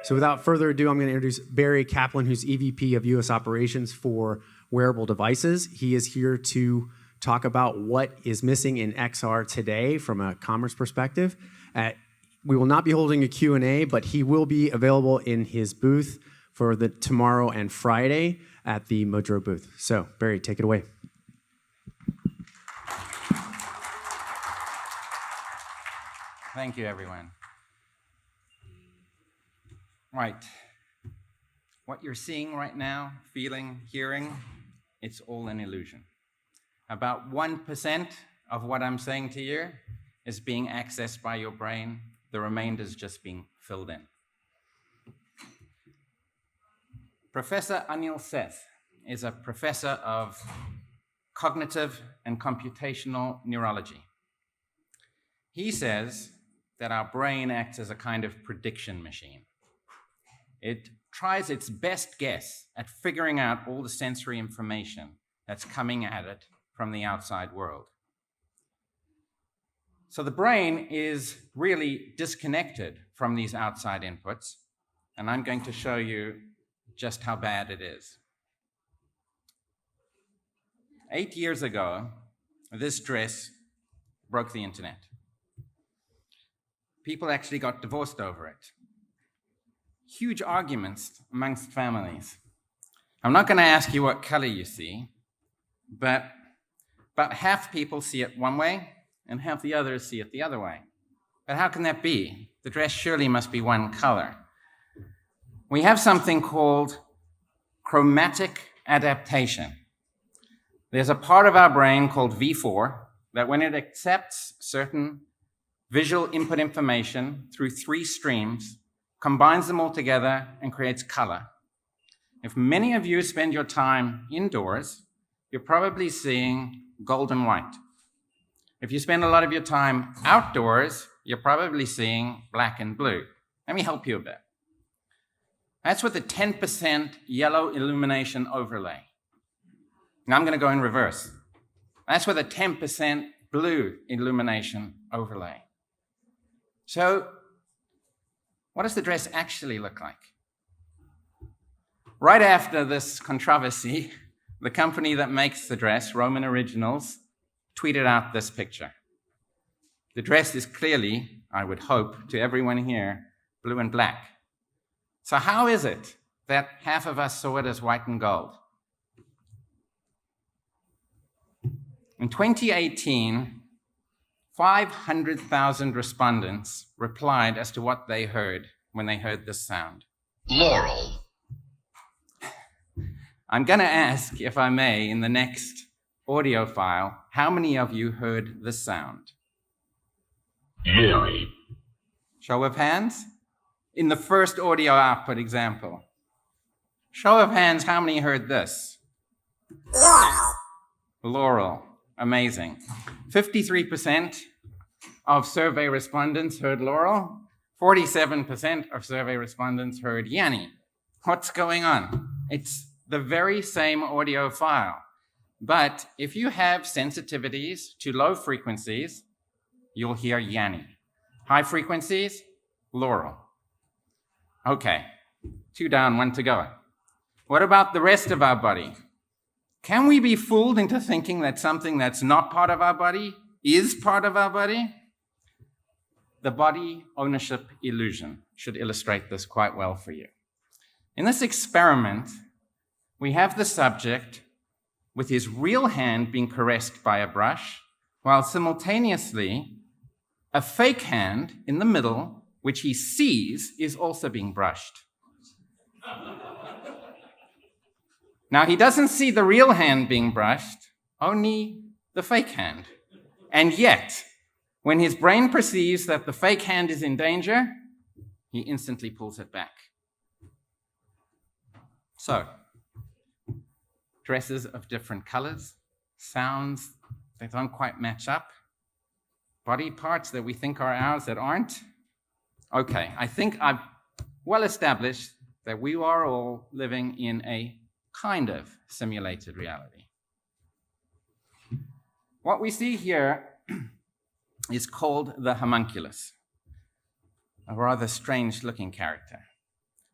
So without further ado, I'm going to introduce Barry Kaplan, who's EVP of U.S. Operations for Wearable Devices. He is here to talk about what is missing in XR today from a commerce perspective. We will not be holding a Q&A, but he will be available in his booth for the tomorrow and Friday at the Mudra booth. So, Barry, take it away. Thank you, everyone. Right. What you're seeing right now, feeling, hearing, it's all an illusion. About 1% of what I'm saying to you is being accessed by your brain. The remainder is just being filled in. Professor Anil Seth is a professor of cognitive and computational neurology. He says that our brain acts as a kind of prediction machine. It tries its best guess at figuring out all the sensory information that's coming at it from the outside world. So the brain is really disconnected from these outside inputs, and I'm going to show you just how bad it is. 8 years ago, this dress broke the internet. People actually got divorced over it. Huge arguments amongst families. I'm not going to ask you what color you see, but about half people see it one way and half the others see it the other way. But how can that be? The dress surely must be one color. We have something called chromatic adaptation. There's a part of our brain called V4 that when it accepts certain visual input information through 3 streams, combines them all together and creates color. If many of you spend your time indoors, you're probably seeing gold and white. If you spend a lot of your time outdoors, you're probably seeing black and blue. Let me help you a bit. That's with a 10% yellow illumination overlay. Now I'm going to go in reverse. That's with a 10% blue illumination overlay. So, what does the dress actually look like? Right after this controversy, the company that makes the dress, Roman Originals, tweeted out this picture. The dress is clearly, I would hope, to everyone here, blue and black. So how is it that half of us saw it as white and gold? In 2018, 500,000 respondents replied as to what they heard when they heard this sound. Laurel. I'm going to ask, if I may, in the next audio file, how many of you heard this sound? Very. Show of hands? In the first audio output example. Show of hands, how many heard this? Laurel. Laurel. Amazing. 53% of survey respondents heard Laurel. 47% of survey respondents heard Yanni. What's going on? It's the very same audio file. But if you have sensitivities to low frequencies, you'll hear Yanni. High frequencies, Laurel. Okay, 2 down, 1 to go. What about the rest of our body? Can we be fooled into thinking that something that's not part of our body is part of our body? The body ownership illusion should illustrate this quite well for you. In this experiment, we have the subject with his real hand being caressed by a brush, while simultaneously a fake hand in the middle, which he sees, is also being brushed. Now, he doesn't see the real hand being brushed, only the fake hand. And yet, when his brain perceives that the fake hand is in danger, he instantly pulls it back. So, dresses of different colors, sounds that don't quite match up, body parts that we think are ours that aren't. Okay, I think I've well established that we are all living in a kind of simulated reality. What we see here is called the homunculus. a rather strange-looking character.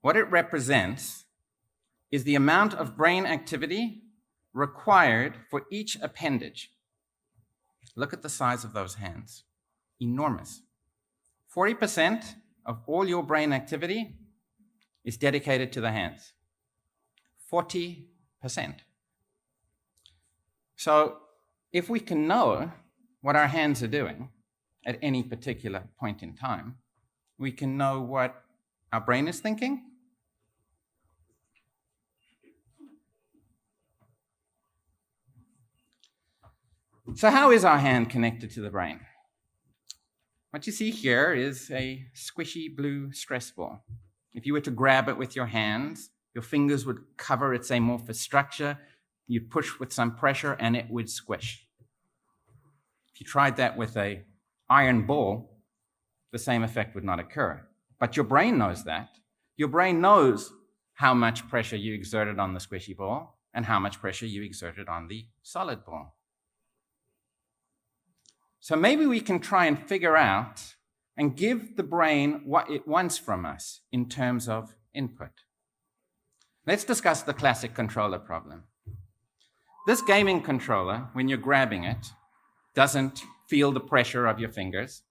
What it represents is the amount of brain activity required for each appendage. Look at the size of those hands. Enormous. 40% of all your brain activity is dedicated to the hands. 40%. So if we can know what our hands are doing at any particular point in time, we can know what our brain is thinking. So how is our hand connected to the brain? What you see here is a squishy blue stress ball. If you were to grab it with your hands, your fingers would cover its amorphous structure. You'd push with some pressure and it would squish. If you tried that with an iron ball, the same effect would not occur. But your brain knows that. Your brain knows how much pressure you exerted on the squishy ball and how much pressure you exerted on the solid ball. So maybe we can try and figure out and give the brain what it wants from us in terms of input. Let's discuss the classic controller problem. This gaming controller, when you're grabbing it, doesn't feel the pressure of your fingers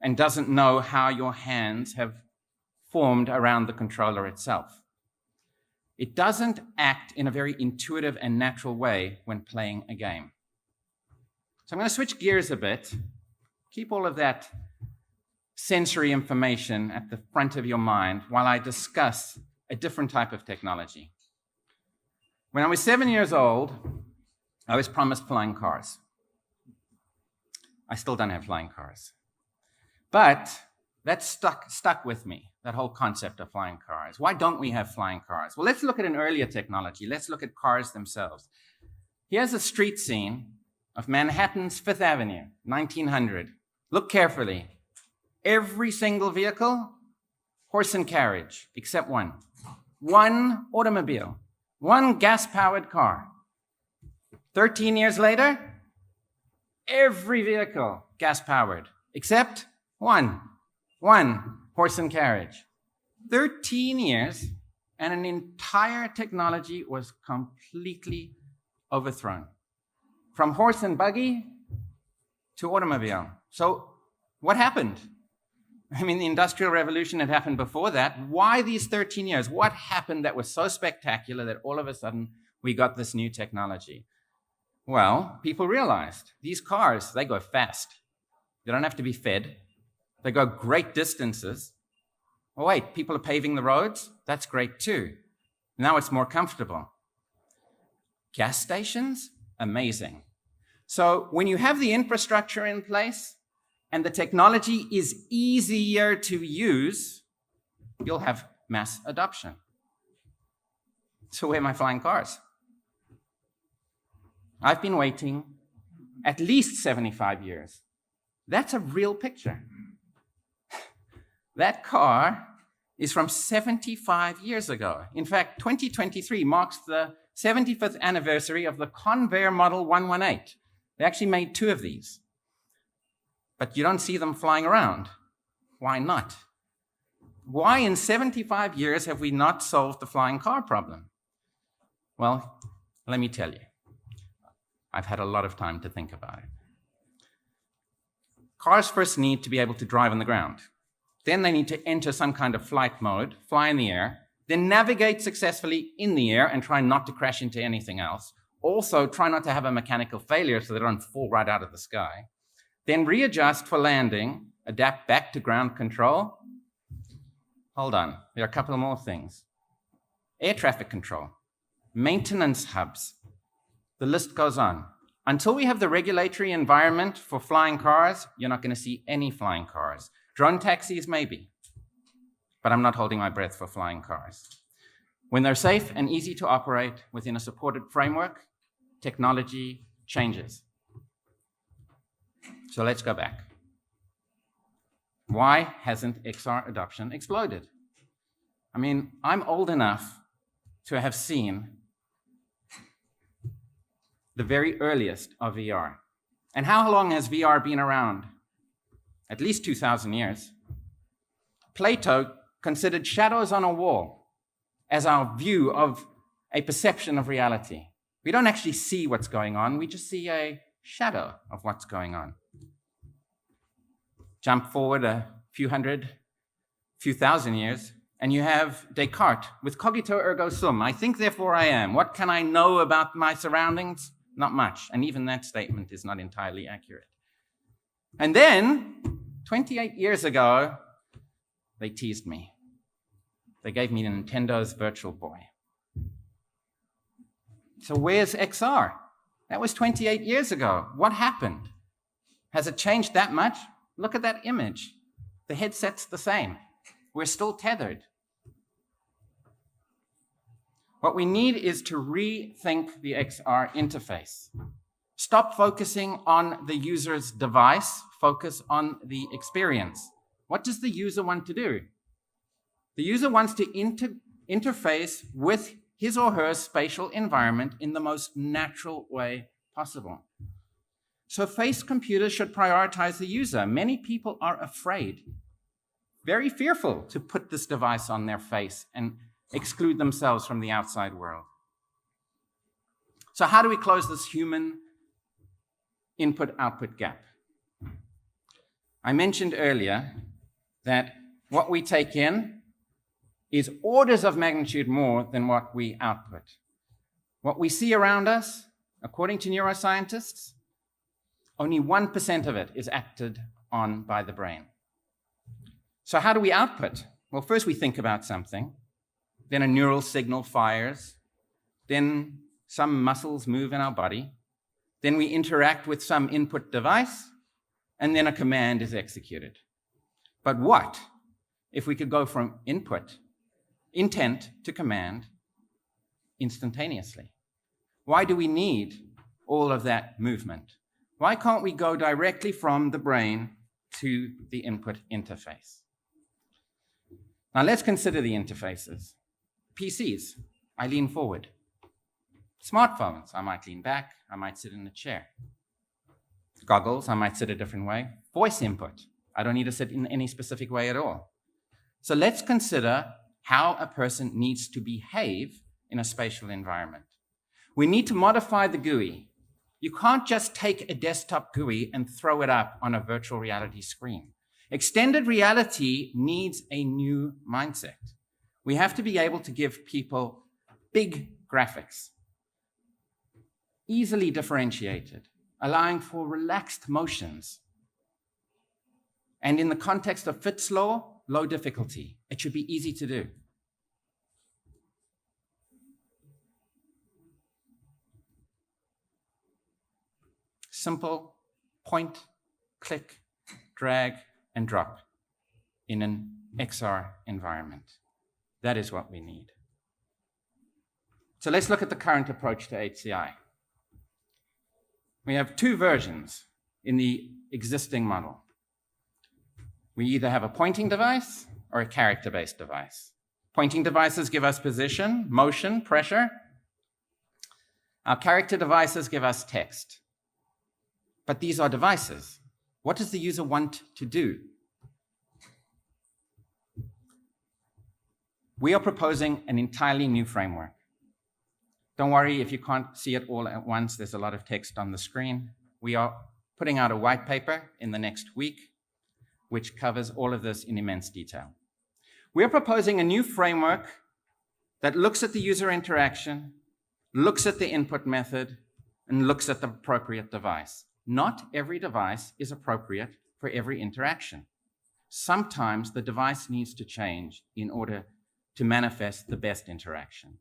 and doesn't know how your hands have formed around the controller itself. It doesn't act in a very intuitive and natural way when playing a game. So I'm going to switch gears a bit, keep all of that sensory information at the front of your mind while I discuss a different type of technology. When I was 7 years old, I was promised flying cars. I still don't have flying cars. But that stuck with me, that whole concept of flying cars. Why don't we have flying cars? Well, let's look at an earlier technology. Let's look at cars themselves. Here's a street scene of Manhattan's Fifth Avenue, 1900. Look carefully. Every single vehicle, horse and carriage, except one. One automobile, one gas-powered car. 13 years later, every vehicle gas-powered, except one horse and carriage. 13 years, and an entire technology was completely overthrown. From horse and buggy to automobile. So what happened? I mean, the Industrial Revolution had happened before that. Why these 13 years? What happened that was so spectacular that all of a sudden we got this new technology? Well, people realized these cars, they go fast. They don't have to be fed. They go great distances. Oh, wait, people are paving the roads? That's great too. Now it's more comfortable. Gas stations? Amazing. So when you have the infrastructure in place and the technology is easier to use, you'll have mass adoption. So where are my flying cars? I've been waiting at least 75 years. That's a real picture. That car is from 75 years ago. In fact, 2023 marks the 75th anniversary of the Convair Model 118. They actually made 2 of these. But you don't see them flying around. Why not? Why in 75 years have we not solved the flying car problem? Well, let me tell you. I've had a lot of time to think about it. Cars first need to be able to drive on the ground. Then they need to enter some kind of flight mode, fly in the air, then navigate successfully in the air and try not to crash into anything else. Also, try not to have a mechanical failure so they don't fall right out of the sky. Then readjust for landing, adapt back to ground control. Hold on, there are a couple more things. Air traffic control, maintenance hubs. The list goes on. Until we have the regulatory environment for flying cars, you're not going to see any flying cars. Drone taxis, maybe. But I'm not holding my breath for flying cars. When they're safe and easy to operate within a supported framework, technology changes. So let's go back. Why hasn't XR adoption exploded? I mean, I'm old enough to have seen the very earliest of VR. And how long has VR been around? At least 2,000 years. Plato considered shadows on a wall as our view of a perception of reality. We don't actually see what's going on, we just see a shadow of what's going on. Jump forward a few thousand years, and you have Descartes with cogito ergo sum. I think, therefore I am. What can I know about my surroundings? Not much. And even that statement is not entirely accurate. And then, 28 years ago, they teased me. They gave me Nintendo's Virtual Boy. So where's XR? That was 28 years ago. What happened? Has it changed that much? Look at that image. The headset's the same. We're still tethered. What we need is to rethink the XR interface. Stop focusing on the user's device, focus on the experience. What does the user want to do? The user wants to interface with his or her spatial environment in the most natural way possible. So face computers should prioritize the user. Many people are afraid, very fearful to put this device on their face and exclude themselves from the outside world. So how do we close this human input-output gap? I mentioned earlier that what we take in is orders of magnitude more than what we output. What we see around us, according to neuroscientists, only 1% of it is acted on by the brain. So how do we output? Well, first we think about something, then a neural signal fires, then some muscles move in our body, then we interact with some input device, and then a command is executed. But what if we could go from intent to command instantaneously? Why do we need all of that movement? Why can't we go directly from the brain to the input interface? Now let's consider the interfaces. PCs, I lean forward. Smartphones, I might lean back, I might sit in a chair. Goggles, I might sit a different way. Voice input, I don't need to sit in any specific way at all. So let's consider how a person needs to behave in a spatial environment. We need to modify the GUI. You can't just take a desktop GUI and throw it up on a virtual reality screen. Extended reality needs a new mindset. We have to be able to give people big graphics, easily differentiated, allowing for relaxed motions. And in the context of Fitts law, low difficulty. It should be easy to do. Simple point, click, drag, and drop in an XR environment. That is what we need. So let's look at the current approach to HCI. We have two versions in the existing model. We either have a pointing device or a character-based device. Pointing devices give us position, motion, pressure. Our character devices give us text. But these are devices. What does the user want to do? We are proposing an entirely new framework. Don't worry if you can't see it all at once. There's a lot of text on the screen. We are putting out a white paper in the next week, which covers all of this in immense detail. We're proposing a new framework that looks at the user interaction, looks at the input method, and looks at the appropriate device. Not every device is appropriate for every interaction. Sometimes the device needs to change in order to manifest the best interaction.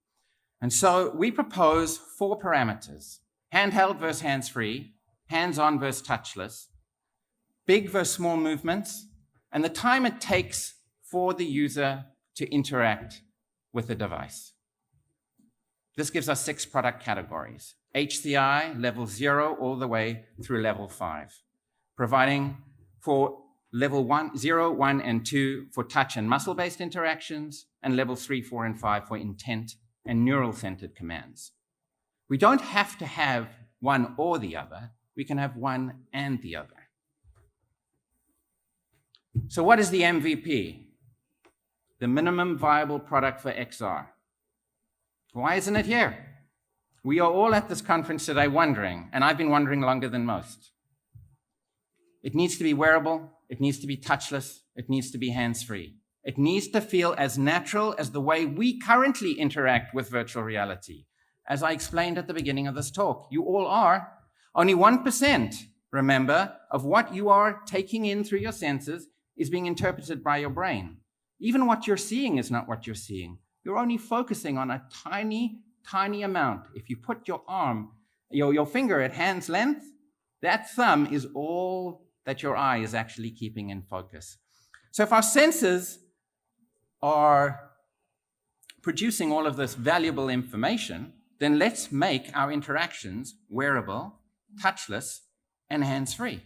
And so we propose 4 parameters: handheld versus hands-free, hands-on versus touchless, big versus small movements, and the time it takes for the user to interact with the device. This gives us 6 product categories: HCI, level 0, all the way through level 5, providing for level 1, 0, 1, and 2 for touch and muscle-based interactions, and level 3, 4, and 5 for intent and neural-centered commands. We don't have to have one or the other. We can have one and the other. So what is the MVP? the minimum viable product for XR. Why isn't it here? We are all at this conference today wondering, and I've been wondering longer than most. It needs to be wearable, it needs to be touchless, it needs to be hands-free. It needs to feel as natural as the way we currently interact with virtual reality. As I explained at the beginning of this talk, you all are. Only 1%, remember, of what you are taking in through your senses is being interpreted by your brain. Even what you're seeing is not what you're seeing. You're only focusing on a tiny, tiny amount. If you put your arm, your finger at hand's length, that thumb is all that your eye is actually keeping in focus. So if our senses are producing all of this valuable information, then let's make our interactions wearable, touchless, and hands-free.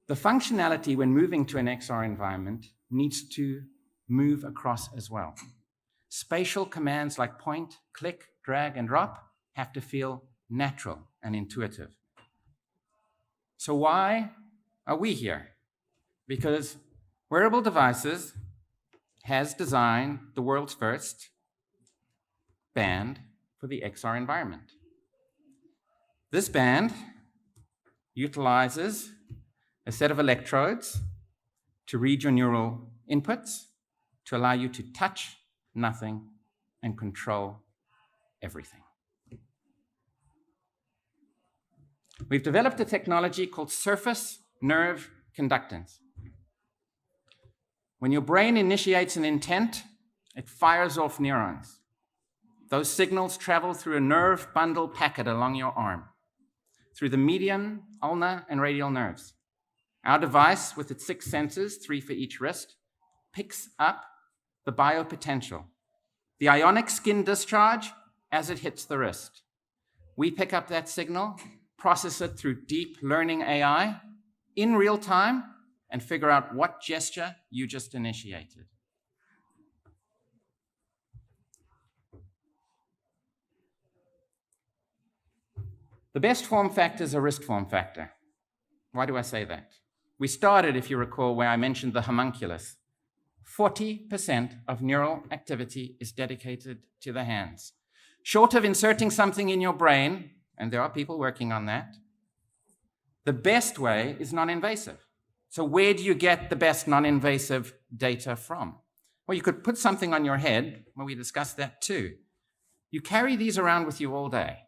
The functionality when moving to an XR environment needs to move across as well. Spatial commands like point, click, drag, and drop have to feel natural and intuitive. So why are we here? Because Wearable Devices has designed the world's first band for the XR environment. This band utilizes a set of electrodes to read your neural inputs to allow you to touch nothing and control everything. We've developed a technology called surface nerve conductance. When your brain initiates an intent, it fires off neurons. Those signals travel through a nerve bundle packet along your arm, through the median, ulnar, and radial nerves. Our device, with its 6 sensors, 3 for each wrist, picks up the biopotential, the ionic skin discharge as it hits the wrist. We pick up that signal, process it through deep learning AI in real time, and figure out what gesture you just initiated. The best form factor is a wrist form factor. Why do I say that? We started, if you recall, where I mentioned the homunculus. 40% of neural activity is dedicated to the hands. Short of inserting something in your brain, and there are people working on that, the best way is non-invasive. So where do you get the best non-invasive data from? Well, you could put something on your head. Well, we discussed that too. You carry these around with you all day.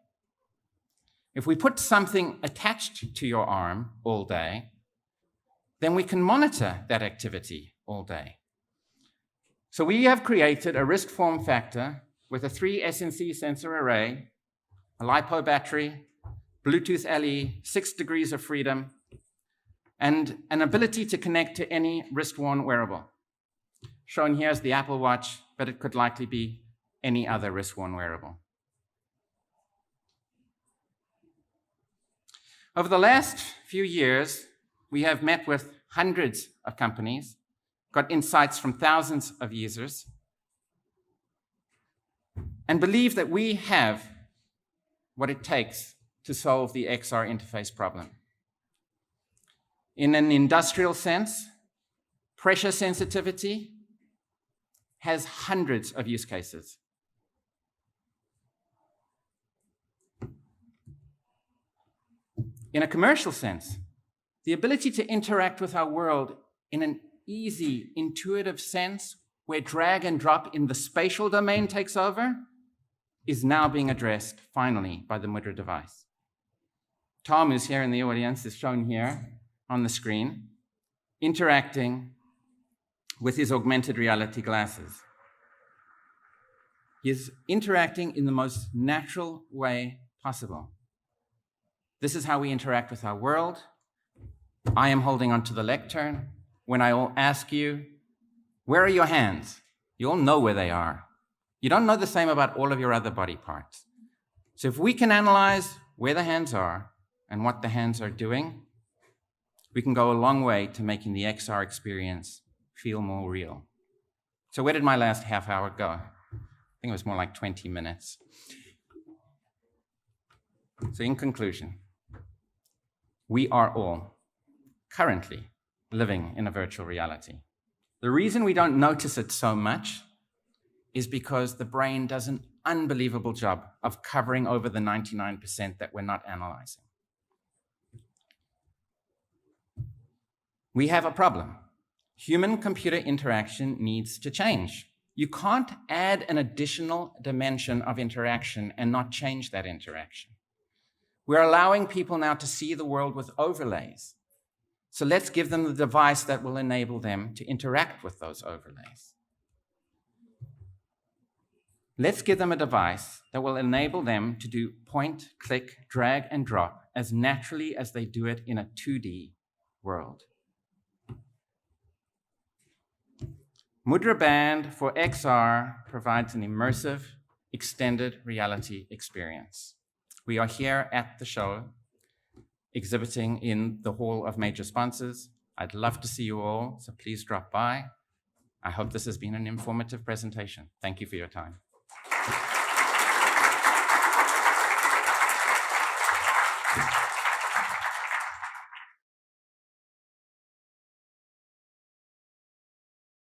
If we put something attached to your arm all day, then we can monitor that activity all day. So we have created a wrist form factor with a 3 SNC sensor array, a LiPo battery, Bluetooth LE, 6 degrees of freedom, and an ability to connect to any wrist-worn wearable. Shown here is the Apple Watch, but it could likely be any other wrist-worn wearable. Over the last few years, we have met with hundreds of companies, got insights from thousands of users, and believe that we have what it takes to solve the XR interface problem. In an industrial sense, pressure sensitivity has hundreds of use cases. In a commercial sense, the ability to interact with our world in an easy, intuitive sense where drag and drop in the spatial domain takes over is now being addressed, finally, by the Mudra device. Tom, who's here in the audience, is shown here on the screen, interacting with his augmented reality glasses. He is interacting in the most natural way possible. This is how we interact with our world. I am holding onto the lectern. When I will ask you, where are your hands? You all know where they are. You don't know the same about all of your other body parts. So if we can analyze where the hands are and what the hands are doing, we can go a long way to making the XR experience feel more real. So where did my last half hour go? I think it was more like 20 minutes. So in conclusion, We are all currently living in a virtual reality. The reason we don't notice it so much is because the brain does an unbelievable job of covering over the 99% that we're not analyzing. We have a problem. Human-computer interaction needs to change. You can't add an additional dimension of interaction and not change that interaction. We're allowing people now to see the world with overlays. So let's give them the device that will enable them to interact with those overlays. Let's give them a device that will enable them to do point, click, drag, and drop as naturally as they do it in a 2D world. MudraBand for XR provides an immersive, extended reality experience. We are here at the show, exhibiting in the Hall of Major Sponsors. I'd love to see you all, so please drop by. I hope this has been an informative presentation. Thank you for your time.